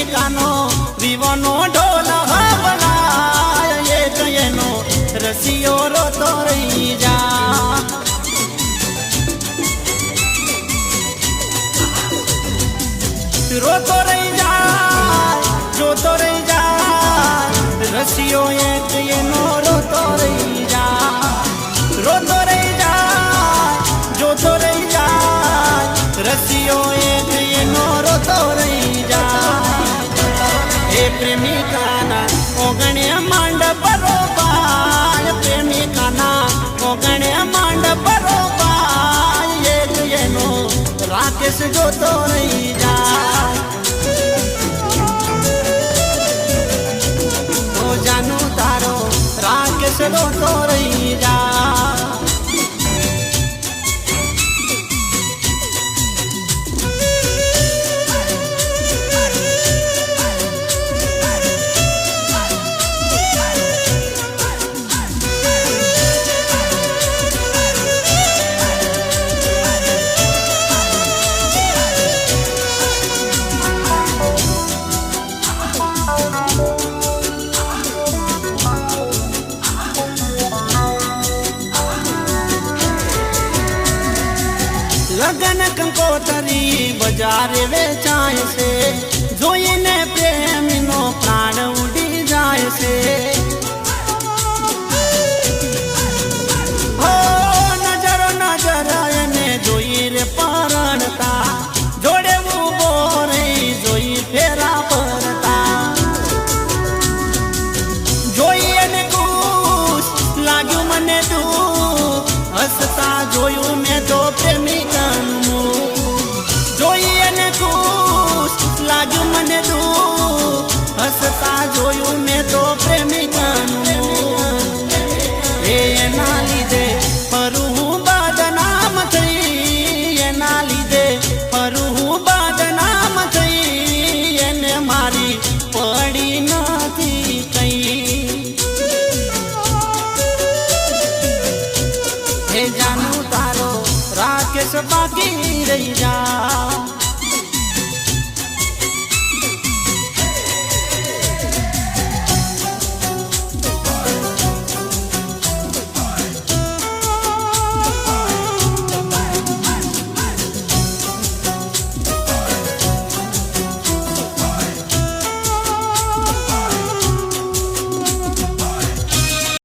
પ્રેમિકાનો વિવોનો ઢોલ હંભળાય એક એનો રસિયો રોતો રહી જા રોતો રહી જાય જોતો રહી જાય રસિયો એક એનો રોતો રહી જા રોતો રહી જાય જોતો રહી જાય રસિયો એક એનો રોતો રહી જાય એ પ્રેમિકાના ઓગણે માંડ બરોબાય પ્રેમિકાના ઓગણે માંડ બરોબાય એક એનો રાકેશ જોતો રહી જાય તો જાનું તારો રાકેશ રોતો રહી જાય લગન કંકોતરી બજારે વેચાય છે જોઈને પ્રેમીનો પ્રાણ ઉડી જાય છે હો નજરો નજર એને જોઈ રે પરણતા જોડે ઉભો રહી જોઈ ફેરા પરતા જોઈ એને ખુશ લાગ્યું મને દુઃખ હસતા જોયું મેં તો પ્રેમિકાનું જોઈને ખુશ લાગ્યું મને દુઃખ હસતા જોયું મેં તો પ્રેમિકાનું એના લીધે ફરું હું બદનામ થઈ એના લીધે ફરું હું બદનામ થઈ એને મારી પડી નથી કઈ હે જાનું તારો રાકેશ બાકી રહી જા